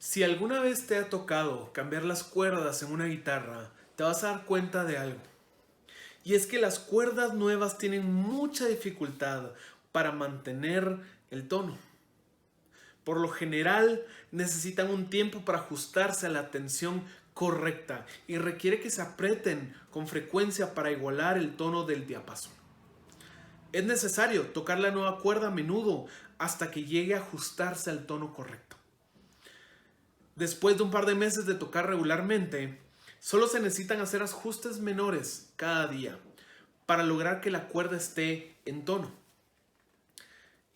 Si alguna vez te ha tocado cambiar las cuerdas en una guitarra, te vas a dar cuenta de algo. Y es que las cuerdas nuevas tienen mucha dificultad para mantener el tono. Por lo general, necesitan un tiempo para ajustarse a la tensión correcta y requiere que se aprieten con frecuencia para igualar el tono del diapasón. Es necesario tocar la nueva cuerda a menudo hasta que llegue a ajustarse al tono correcto. Después de un par de meses de tocar regularmente, solo se necesitan hacer ajustes menores cada día para lograr que la cuerda esté en tono.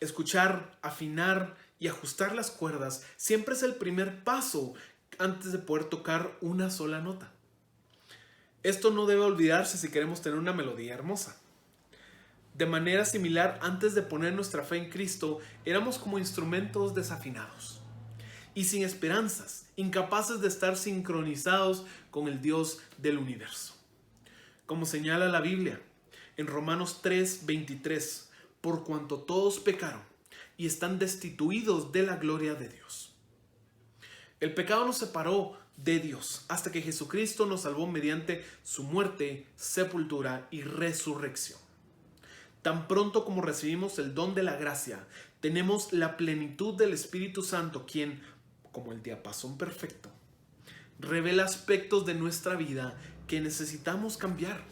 Escuchar, afinar y ajustar las cuerdas siempre es el primer paso antes de poder tocar una sola nota. Esto no debe olvidarse si queremos tener una melodía hermosa. De manera similar, antes de poner nuestra fe en Cristo, éramos como instrumentos desafinados y sin esperanzas, incapaces de estar sincronizados con el Dios del universo. Como señala la Biblia en Romanos 3:23, por cuanto todos pecaron y están destituidos de la gloria de Dios. El pecado nos separó de Dios hasta que Jesucristo nos salvó mediante su muerte, sepultura y resurrección. Tan pronto como recibimos el don de la gracia, tenemos la plenitud del Espíritu Santo, quien, como el diapasón perfecto, revela aspectos de nuestra vida que necesitamos cambiar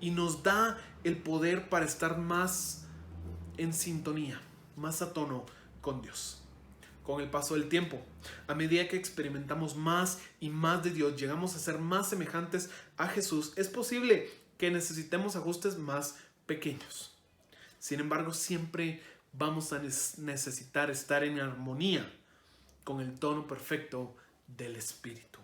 y nos da el poder para estar más en sintonía, más a tono con Dios. Con el paso del tiempo, a medida que experimentamos más y más de Dios, llegamos a ser más semejantes a Jesús. Es posible que necesitemos ajustes más pequeños. Sin embargo, siempre vamos a necesitar estar en armonía con el tono perfecto del Espíritu.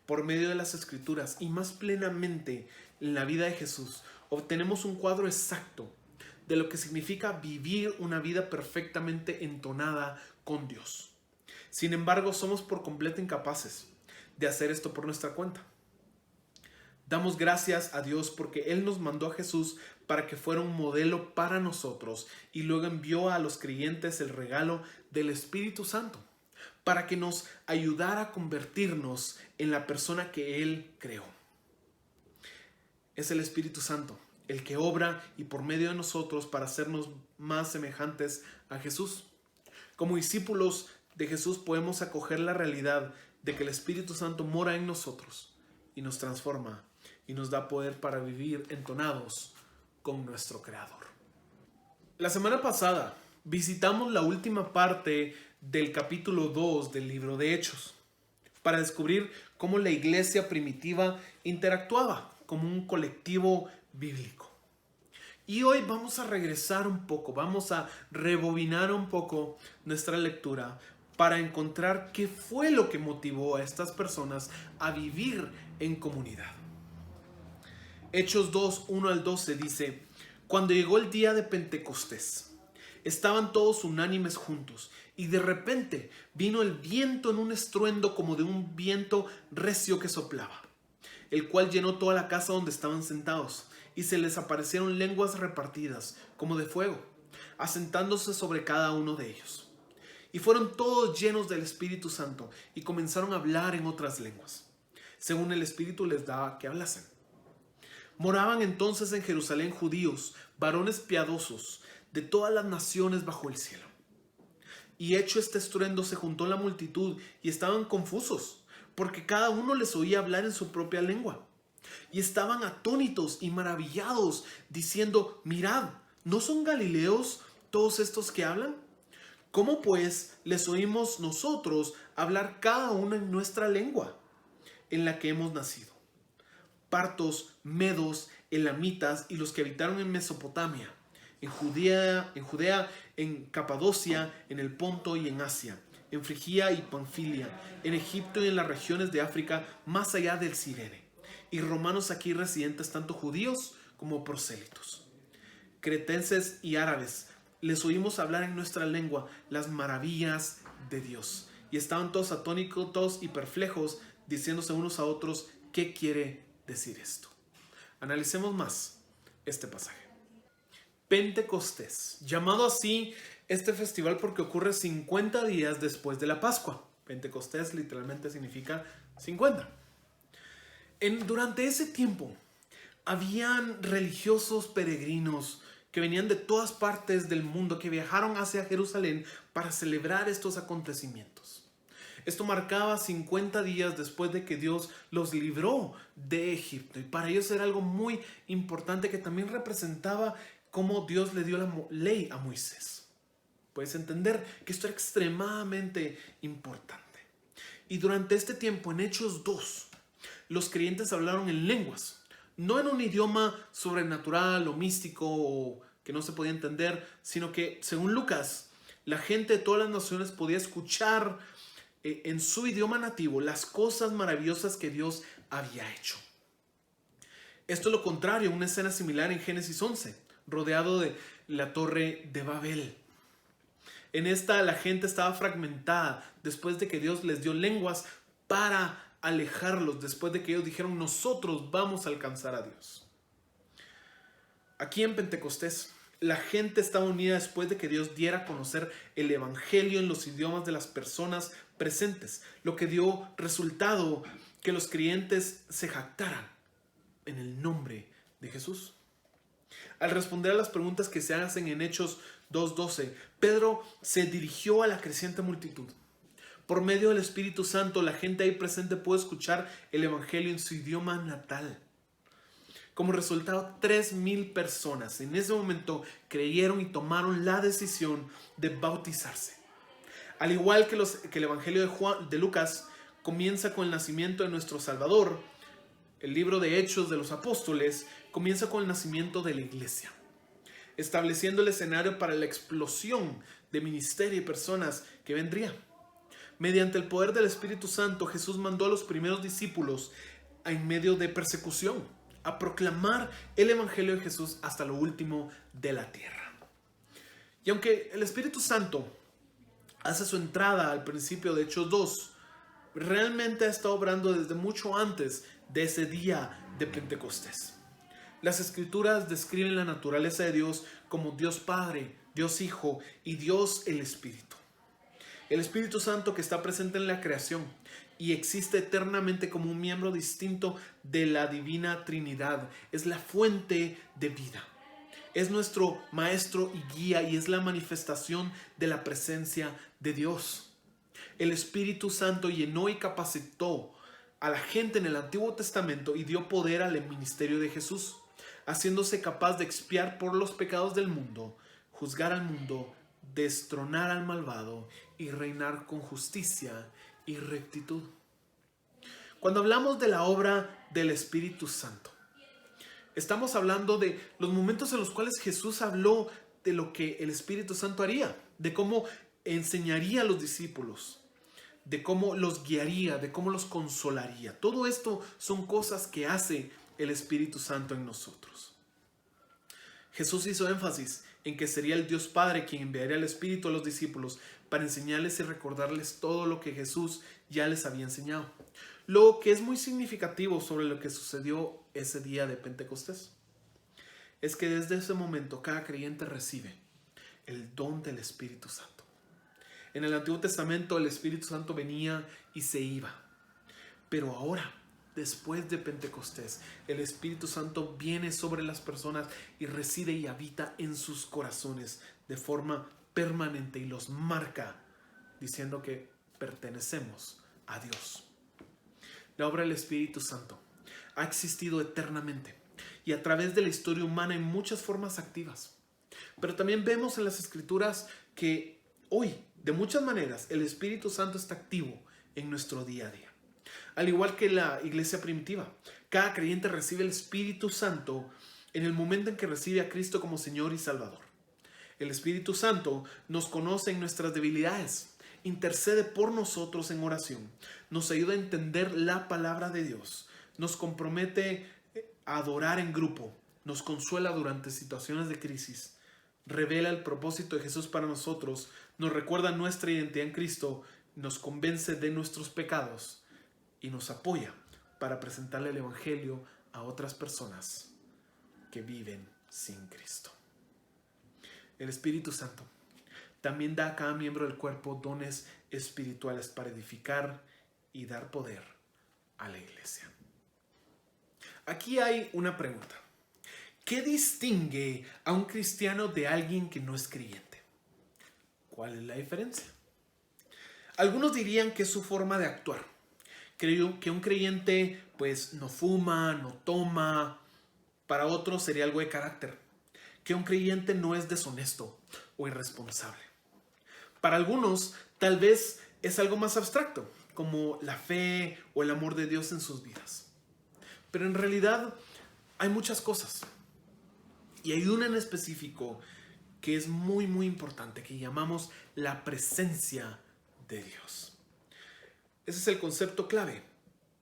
Por medio de las Escrituras y más plenamente en la vida de Jesús, obtenemos un cuadro exacto de lo que significa vivir una vida perfectamente entonada con Dios. Sin embargo, somos por completo incapaces de hacer esto por nuestra cuenta. Damos gracias a Dios porque Él nos mandó a Jesús para que fuera un modelo para nosotros y luego envió a los creyentes el regalo del Espíritu Santo para que nos ayudara a convertirnos en la persona que Él creó. Es el Espíritu Santo el que obra y por medio de nosotros para hacernos más semejantes a Jesús. Como discípulos de Jesús podemos acoger la realidad de que el Espíritu Santo mora en nosotros y nos transforma y nos da poder para vivir entonados con nuestro Creador. La semana pasada visitamos la última parte del capítulo 2 del libro de Hechos para descubrir cómo la iglesia primitiva interactuaba como un colectivo bíblico. Y hoy vamos a regresar un poco, vamos a rebobinar un poco nuestra lectura para encontrar qué fue lo que motivó a estas personas a vivir en comunidad. Hechos 2, 1 al 12 dice: cuando llegó el día de Pentecostés, estaban todos unánimes juntos, y de repente vino el viento en un estruendo como de un viento recio que soplaba, el cual llenó toda la casa donde estaban sentados, y se les aparecieron lenguas repartidas como de fuego, asentándose sobre cada uno de ellos. Y fueron todos llenos del Espíritu Santo, y comenzaron a hablar en otras lenguas, según el Espíritu les daba que hablasen. Moraban entonces en Jerusalén judíos, varones piadosos, de todas las naciones bajo el cielo. Y hecho este estruendo se juntó la multitud y estaban confusos, porque cada uno les oía hablar en su propia lengua. Y estaban atónitos y maravillados, diciendo: mirad, ¿no son galileos todos estos que hablan? ¿Cómo pues les oímos nosotros hablar cada uno en nuestra lengua, en la que hemos nacido? Partos, medos, elamitas y los que habitaron en Mesopotamia, en Judea, en Capadocia, en el Ponto y en Asia, en Frigia y Panfilia, en Egipto y en las regiones de África, más allá del Cirene, y romanos aquí residentes, tanto judíos como prosélitos. Cretenses y árabes, les oímos hablar en nuestra lengua las maravillas de Dios. Y estaban todos atónitos y perplejos, diciéndose unos a otros: ¿qué quiere decir esto? Analicemos más este pasaje. Pentecostés, llamado así este festival porque ocurre 50 días después de la Pascua. Pentecostés literalmente significa 50. Durante ese tiempo, habían religiosos peregrinos que venían de todas partes del mundo, que viajaron hacia Jerusalén para celebrar estos acontecimientos. Esto marcaba 50 días después de que Dios los libró de Egipto. Y para ellos era algo muy importante, que también representaba cómo Dios le dio la ley a Moisés. Puedes entender que esto era extremadamente importante. Y durante este tiempo, en Hechos 2, los creyentes hablaron en lenguas. No en un idioma sobrenatural o místico o que no se podía entender, sino que, según Lucas, la gente de todas las naciones podía escuchar en su idioma nativo las cosas maravillosas que Dios había hecho. Esto es lo contrario a una escena similar en Génesis 11, rodeado de la torre de Babel. En esta la gente estaba fragmentada después de que Dios les dio lenguas para alejarlos, después de que ellos dijeron: nosotros vamos a alcanzar a Dios. Aquí en Pentecostés, la gente estaba unida después de que Dios diera a conocer el evangelio en los idiomas de las personas presentes, lo que dio resultado que los creyentes se jactaran en el nombre de Jesús. Al responder a las preguntas que se hacen en Hechos 2:12, Pedro se dirigió a la creciente multitud. Por medio del Espíritu Santo, la gente ahí presente pudo escuchar el evangelio en su idioma natal. Como resultado, 3,000 personas en ese momento creyeron y tomaron la decisión de bautizarse. Al igual que el evangelio de Lucas comienza con el nacimiento de nuestro Salvador, el libro de Hechos de los Apóstoles comienza con el nacimiento de la iglesia, estableciendo el escenario para la explosión de ministerio y personas que vendría. Mediante el poder del Espíritu Santo, Jesús mandó a los primeros discípulos en medio de persecución a proclamar el evangelio de Jesús hasta lo último de la tierra. Y aunque el Espíritu Santo hace su entrada al principio de Hechos 2, realmente ha estado obrando desde mucho antes de ese día de Pentecostés. Las Escrituras describen la naturaleza de Dios como Dios Padre, Dios Hijo y Dios el Espíritu. El Espíritu Santo, que está presente en la creación y existe eternamente como un miembro distinto de la divina Trinidad, es la fuente de vida. Es nuestro maestro y guía y es la manifestación de la presencia de Dios. El Espíritu Santo llenó y capacitó a la gente en el Antiguo Testamento y dio poder al ministerio de Jesús, haciéndose capaz de expiar por los pecados del mundo, juzgar al mundo, destronar al malvado y reinar con justicia y rectitud. Cuando hablamos de la obra del Espíritu Santo, estamos hablando de los momentos en los cuales Jesús habló de lo que el Espíritu Santo haría, de cómo enseñaría a los discípulos, de cómo los guiaría, de cómo los consolaría. Todo esto son cosas que hace el Espíritu Santo en nosotros. Jesús hizo énfasis en que sería el Dios Padre quien enviaría el Espíritu a los discípulos para enseñarles y recordarles todo lo que Jesús ya les había enseñado. Lo que es muy significativo sobre lo que sucedió ese día de Pentecostés es que desde ese momento cada creyente recibe el don del Espíritu Santo. En el Antiguo Testamento el Espíritu Santo venía y se iba, pero ahora, después de Pentecostés, el Espíritu Santo viene sobre las personas y reside y habita en sus corazones de forma permanente y los marca, diciendo que pertenecemos a Dios. La obra del Espíritu Santo ha existido eternamente y a través de la historia humana en muchas formas activas. Pero también vemos en las Escrituras que hoy, de muchas maneras, el Espíritu Santo está activo en nuestro día a día. Al igual que la iglesia primitiva, cada creyente recibe el Espíritu Santo en el momento en que recibe a Cristo como Señor y Salvador. El Espíritu Santo nos conoce en nuestras debilidades, intercede por nosotros en oración, nos ayuda a entender la palabra de Dios, nos compromete a adorar en grupo, nos consuela durante situaciones de crisis, revela el propósito de Jesús para nosotros, nos recuerda nuestra identidad en Cristo, nos convence de nuestros pecados y nos apoya para presentarle el Evangelio a otras personas que viven sin Cristo. El Espíritu Santo también da a cada miembro del cuerpo dones espirituales para edificar y dar poder a la iglesia. Aquí hay una pregunta. ¿Qué distingue a un cristiano de alguien que no es creyente? ¿Cuál es la diferencia? Algunos dirían que es su forma de actuar. Creo que un creyente pues no fuma, no toma. Para otros sería algo de carácter. Que un creyente no es deshonesto o irresponsable. Para algunos tal vez es algo más abstracto, como la fe o el amor de Dios en sus vidas. Pero en realidad hay muchas cosas. Y hay una en específico que es muy muy importante, que llamamos la presencia de Dios. Ese es el concepto clave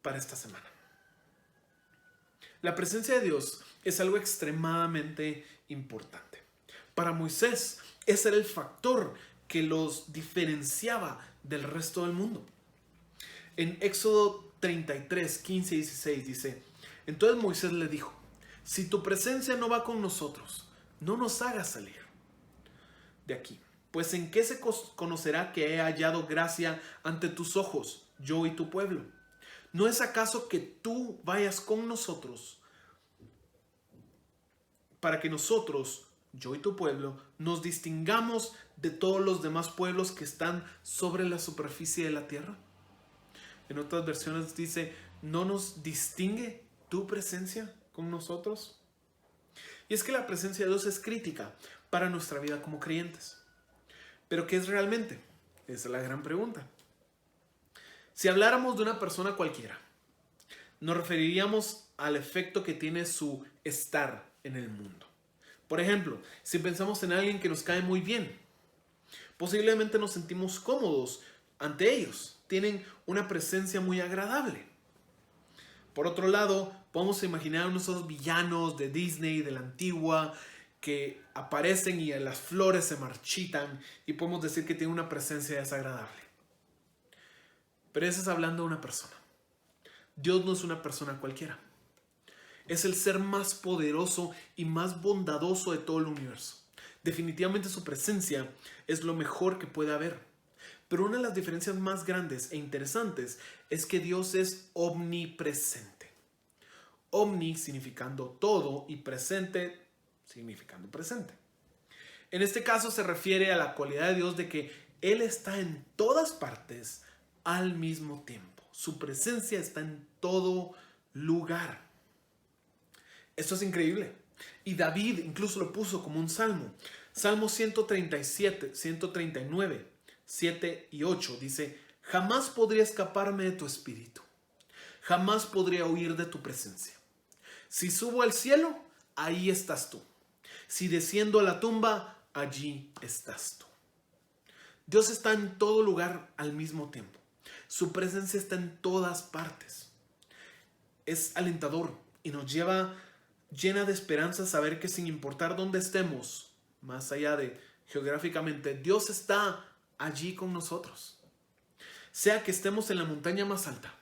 para esta semana. La presencia de Dios es algo extremadamente importante. Para Moisés, ese era el factor que los diferenciaba del resto del mundo. En Éxodo 33, 15 y 16 dice: entonces Moisés le dijo: si tu presencia no va con nosotros, no nos hagas salir de aquí. Pues en qué se conocerá que he hallado gracia ante tus ojos, yo y tu pueblo. ¿No es acaso que tú vayas con nosotros para que nosotros, yo y tu pueblo, nos distingamos de todos los demás pueblos que están sobre la superficie de la tierra? En otras versiones dice: ¿no nos distingue tu presencia con nosotros? Y es que la presencia de Dios es crítica para nuestra vida como creyentes. ¿Pero qué es realmente? Esa es la gran pregunta. Si habláramos de una persona cualquiera, nos referiríamos al efecto que tiene su estar en el mundo. Por ejemplo, si pensamos en alguien que nos cae muy bien, posiblemente nos sentimos cómodos ante ellos. Tienen una presencia muy agradable. Por otro lado, podemos imaginar unos esos villanos de Disney, de la antigua, que aparecen y las flores se marchitan y podemos decir que tienen una presencia desagradable. Pero eso es hablando de una persona. Dios no es una persona cualquiera. Es el ser más poderoso y más bondadoso de todo el universo. Definitivamente su presencia es lo mejor que puede haber. Pero una de las diferencias más grandes e interesantes es que Dios es omnipresente. Omni significando todo y presente significando presente. En este caso se refiere a la cualidad de Dios de que Él está en todas partes al mismo tiempo. Su presencia está en todo lugar. Esto es increíble. Y David incluso lo puso como un salmo. Salmo 137, 139, 7 y 8 dice: jamás podría escaparme de tu espíritu. Jamás podría huir de tu presencia. Si subo al cielo, ahí estás tú. Si desciendo a la tumba, allí estás tú. Dios está en todo lugar al mismo tiempo. Su presencia está en todas partes. Es alentador y nos llena de esperanza saber que sin importar dónde estemos, más allá de geográficamente, Dios está allí con nosotros. Sea que estemos en la montaña más alta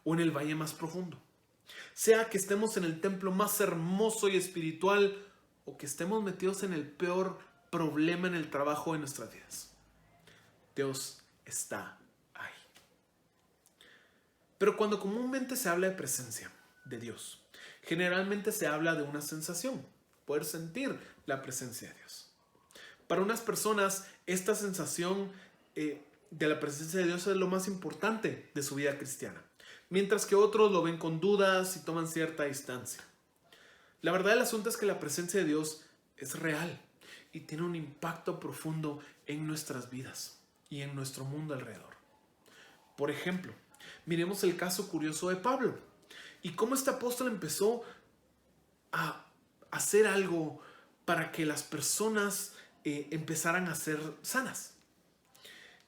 o en el valle más profundo. Sea que estemos en el templo más hermoso y espiritual o que estemos metidos en el peor problema en el trabajo de nuestras vidas. Dios está ahí. Pero cuando comúnmente se habla de presencia de Dios, generalmente se habla de una sensación, poder sentir la presencia de Dios. Para unas personas, esta sensación de la presencia de Dios es lo más importante de su vida cristiana, mientras que otros lo ven con dudas y toman cierta distancia. La verdad del asunto es que la presencia de Dios es real y tiene un impacto profundo en nuestras vidas y en nuestro mundo alrededor. Por ejemplo, miremos el caso curioso de Pablo y cómo este apóstol empezó a hacer algo para que las personas empezaran a ser sanas.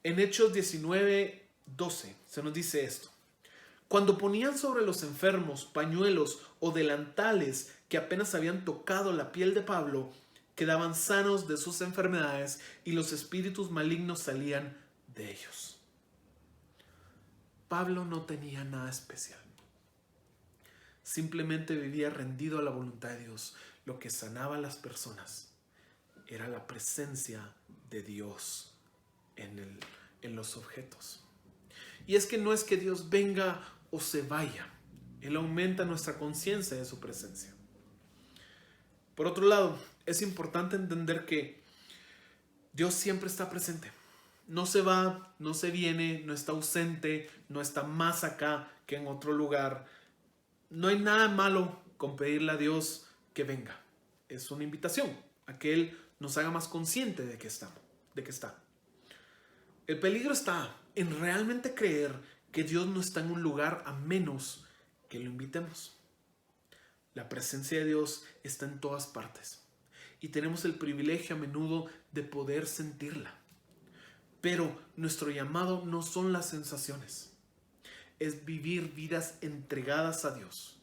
En Hechos 19:12 se nos dice esto: cuando ponían sobre los enfermos pañuelos o delantales que apenas habían tocado la piel de Pablo, quedaban sanos de sus enfermedades y los espíritus malignos salían de ellos. Pablo no tenía nada especial. Simplemente vivía rendido a la voluntad de Dios. Lo que sanaba a las personas era la presencia de Dios en los objetos. Y es que no es que Dios venga o se vaya. Él aumenta nuestra conciencia de su presencia. Por otro lado, es importante entender que Dios siempre está presente. No se va, no se viene, no está ausente, no está más acá que en otro lugar. No hay nada malo con pedirle a Dios que venga. Es una invitación a que Él nos haga más consciente de que está. El peligro está en realmente creer que Dios no está en un lugar a menos que lo invitemos. La presencia de Dios está en todas partes y tenemos el privilegio a menudo de poder sentirla. Pero nuestro llamado no son las sensaciones, es vivir vidas entregadas a Dios,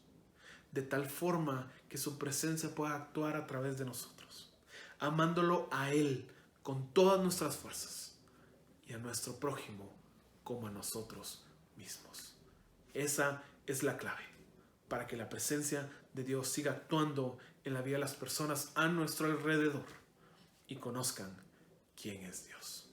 de tal forma que su presencia pueda actuar a través de nosotros, amándolo a Él con todas nuestras fuerzas y a nuestro prójimo como a nosotros mismos. Esa es la clave para que la presencia de Dios siga actuando en la vida de las personas a nuestro alrededor y conozcan quién es Dios.